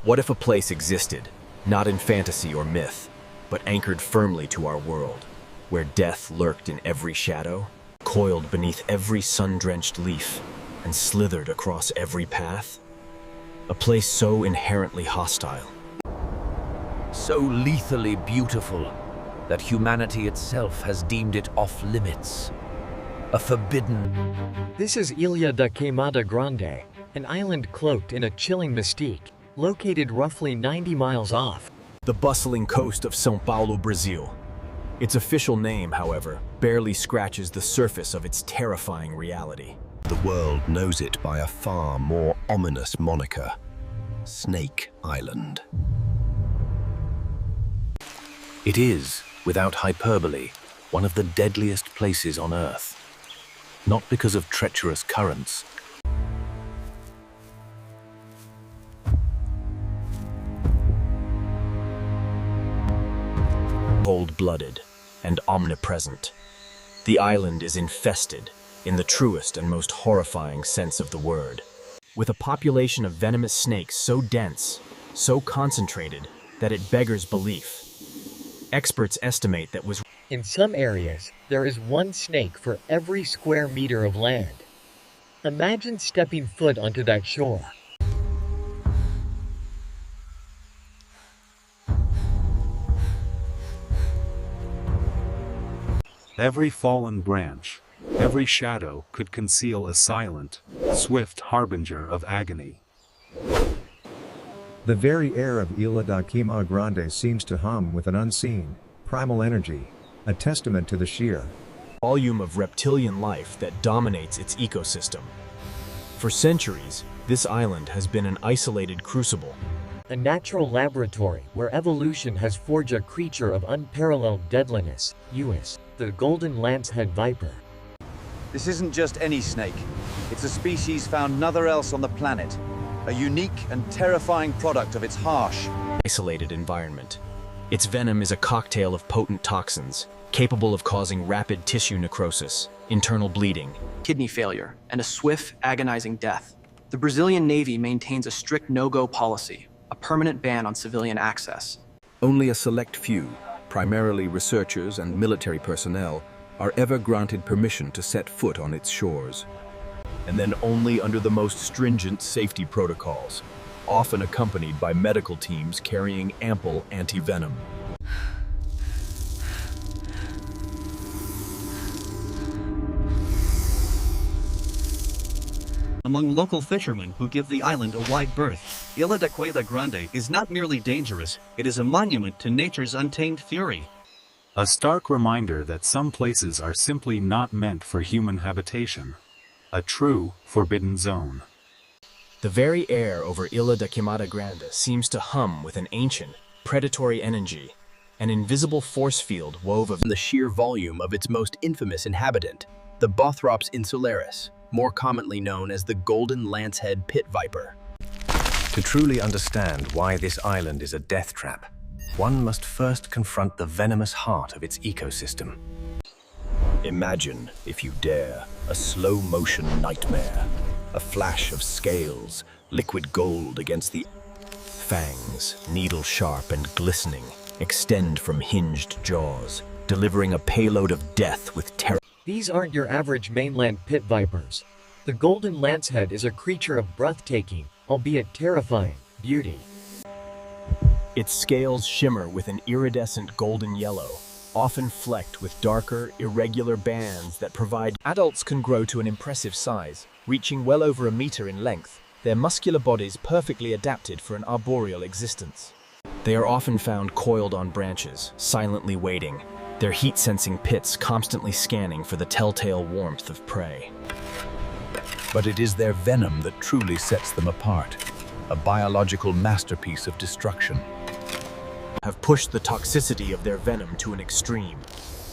What if a place existed, not in fantasy or myth, but anchored firmly to our world, where death lurked in every shadow, coiled beneath every sun-drenched leaf, and slithered across every path? A place so inherently hostile, so lethally beautiful that humanity itself has deemed it off-limits. A forbidden... This is Ilha da Queimada Grande, an island cloaked in a chilling mystique, located roughly 90 miles off the bustling coast of São Paulo, Brazil. Its official name, however, barely scratches the surface of its terrifying reality. The world knows it by a far more ominous moniker: Snake Island. It is, without hyperbole, one of the deadliest places on Earth. Not because of treacherous currents, cold-blooded and omnipresent. The island is infested, in the truest and most horrifying sense of the word, with a population of venomous snakes so dense, so concentrated, that it beggars belief. Experts estimate that in some areas, there is one snake for every square meter of land. Imagine stepping foot onto that shore. Every fallen branch, every shadow could conceal a silent, swift harbinger of agony. The very air of Ilha da Queimada Grande seems to hum with an unseen, primal energy, a testament to the sheer volume of reptilian life that dominates its ecosystem. For centuries, this island has been an isolated crucible, a natural laboratory where evolution has forged a creature of unparalleled deadliness, the golden lancehead viper. This isn't just any snake. It's a species found nowhere else on the planet. A unique and terrifying product of its harsh, isolated environment. Its venom is a cocktail of potent toxins, capable of causing rapid tissue necrosis, internal bleeding, kidney failure, and a swift, agonizing death. The Brazilian Navy maintains a strict no-go policy, a permanent ban on civilian access. Only a select few, primarily researchers and military personnel, are ever granted permission to set foot on its shores. And then only under the most stringent safety protocols, often accompanied by medical teams carrying ample anti-venom. Among local fishermen who give the island a wide berth, Ilha da Queimada Grande is not merely dangerous, it is a monument to nature's untamed fury. A stark reminder that some places are simply not meant for human habitation. A true forbidden zone. The very air over Ilha da Queimada Grande seems to hum with an ancient, predatory energy, an invisible force field wove of the sheer volume of its most infamous inhabitant, the Bothrops insularis, more commonly known as the golden lancehead pit viper. To truly understand why this island is a death trap, one must first confront the venomous heart of its ecosystem. Imagine, if you dare, a slow-motion nightmare. A flash of scales, liquid gold against the fangs, needle-sharp and glistening, extend from hinged jaws, delivering a payload of death with terror. These aren't your average mainland pit vipers. The golden lancehead is a creature of breathtaking, albeit terrifying, beauty. Its scales shimmer with an iridescent golden yellow, often flecked with darker, irregular bands that provide... Adults can grow to an impressive size, reaching well over a meter in length, their muscular bodies perfectly adapted for an arboreal existence. They are often found coiled on branches, silently waiting, their heat-sensing pits constantly scanning for the telltale warmth of prey. But it is their venom that truly sets them apart, a biological masterpiece of destruction. Have pushed the toxicity of their venom to an extreme.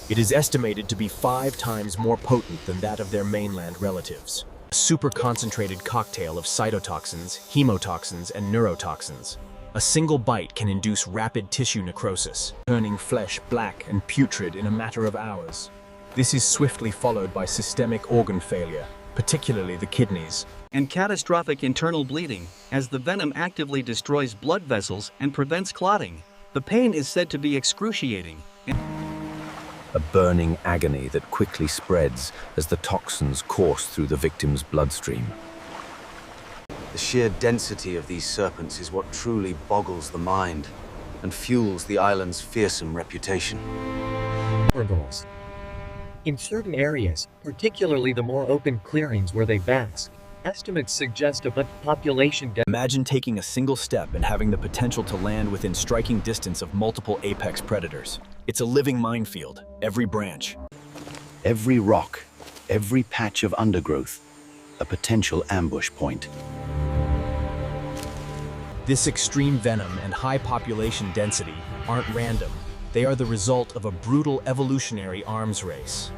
It is estimated to be 5 times more potent than that of their mainland relatives. A super-concentrated cocktail of cytotoxins, hemotoxins, and neurotoxins. A single bite can induce rapid tissue necrosis, turning flesh black and putrid in a matter of hours. This is swiftly followed by systemic organ failure, particularly the kidneys. And catastrophic internal bleeding, as the venom actively destroys blood vessels and prevents clotting. The pain is said to be excruciating. A burning agony that quickly spreads as the toxins course through the victim's bloodstream. The sheer density of these serpents is what truly boggles the mind and fuels the island's fearsome reputation. Goals. In certain areas, particularly the more open clearings where they bask, estimates suggest a population death. Imagine taking a single step and having the potential to land within striking distance of multiple apex predators. It's a living minefield, every branch. Every rock, every patch of undergrowth, a potential ambush point. This extreme venom and high population density aren't random. They are the result of a brutal evolutionary arms race.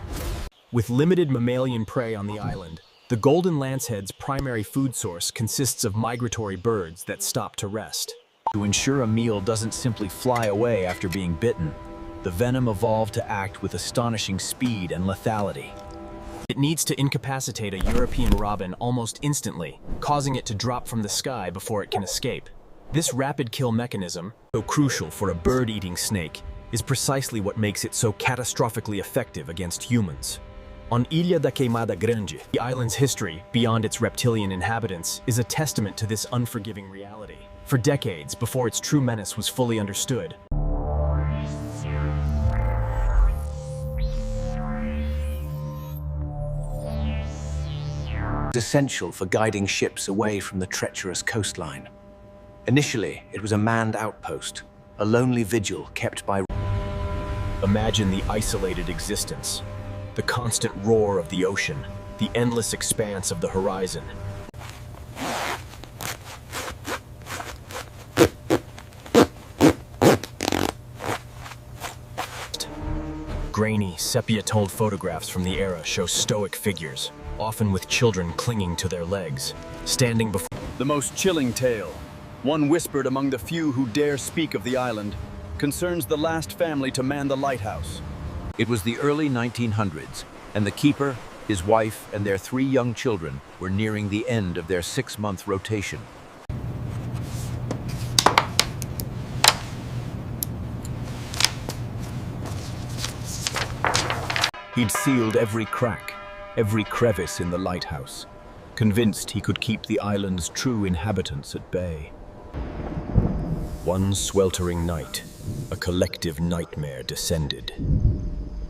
With limited mammalian prey on the island, the golden lancehead's primary food source consists of migratory birds that stop to rest. To ensure a meal doesn't simply fly away after being bitten, the venom evolved to act with astonishing speed and lethality. It needs to incapacitate a European robin almost instantly, causing it to drop from the sky before it can escape. This rapid kill mechanism, so crucial for a bird-eating snake, is precisely what makes it so catastrophically effective against humans. On Ilha da Queimada Grande, the island's history, beyond its reptilian inhabitants, is a testament to this unforgiving reality. For decades, before its true menace was fully understood, essential for guiding ships away from the treacherous coastline. Initially, it was a manned outpost, a lonely vigil kept by... imagine the isolated existence, the constant roar of the ocean, the endless expanse of the horizon. Grainy, sepia-toned photographs from the era show stoic figures, often with children clinging to their legs, standing before... The most chilling tale, one whispered among the few who dare speak of the island, concerns the last family to man the lighthouse. It was the early 1900s, and the keeper, his wife, and their 3 young children were nearing the end of their 6-month rotation. He'd sealed every crack, every crevice in the lighthouse, convinced he could keep the island's true inhabitants at bay. One sweltering night, a collective nightmare descended.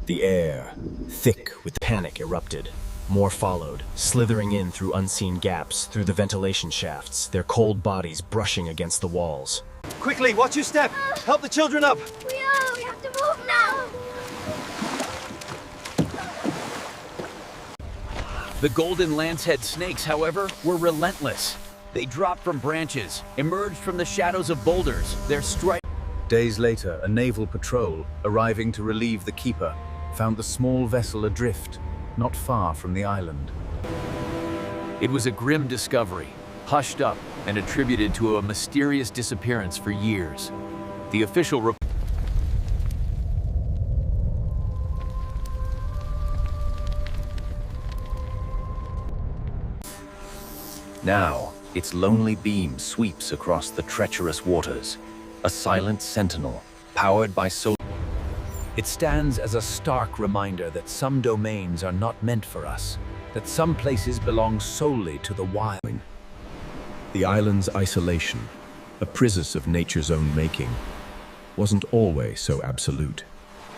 The air, thick with panic, erupted. More followed, slithering in through unseen gaps, through the ventilation shafts, their cold bodies brushing against the walls. Quickly, watch your step! Help the children up! We have to move now! The golden lancehead snakes, however, were relentless. They dropped from branches, emerged from the shadows of boulders, their strike. Days later, a naval patrol, arriving to relieve the keeper, found the small vessel adrift, not far from the island. It was a grim discovery, hushed up and attributed to a mysterious disappearance for years. The official report. Now, its lonely beam sweeps across the treacherous waters, a silent sentinel, powered by solar. It stands as a stark reminder that some domains are not meant for us, that some places belong solely to the wild. The island's isolation, a prisus of nature's own making, wasn't always so absolute.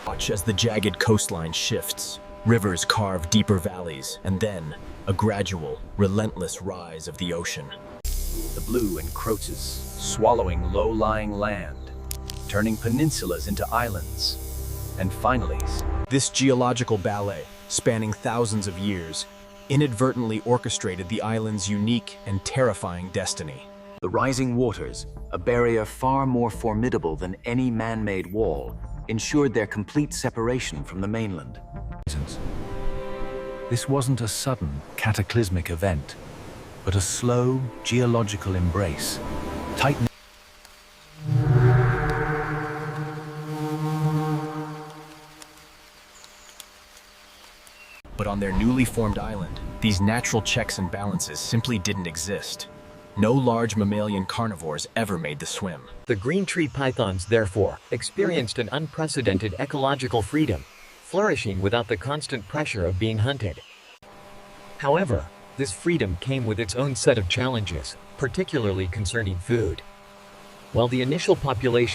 Watch as the jagged coastline shifts. Rivers carve deeper valleys, and then a gradual, relentless rise of the ocean. The blue encroaches, swallowing low-lying land, turning peninsulas into islands, and finally... This geological ballet, spanning thousands of years, inadvertently orchestrated the island's unique and terrifying destiny. The rising waters, a barrier far more formidable than any man-made wall, ensured their complete separation from the mainland. This wasn't a sudden, cataclysmic event, but a slow, geological embrace, tightening. But on their newly formed island, These natural checks and balances simply didn't exist. No large mammalian carnivores ever made the swim. The green tree pythons, therefore, experienced an unprecedented ecological freedom, flourishing without the constant pressure of being hunted. However, this freedom came with its own set of challenges, particularly concerning food. While the initial population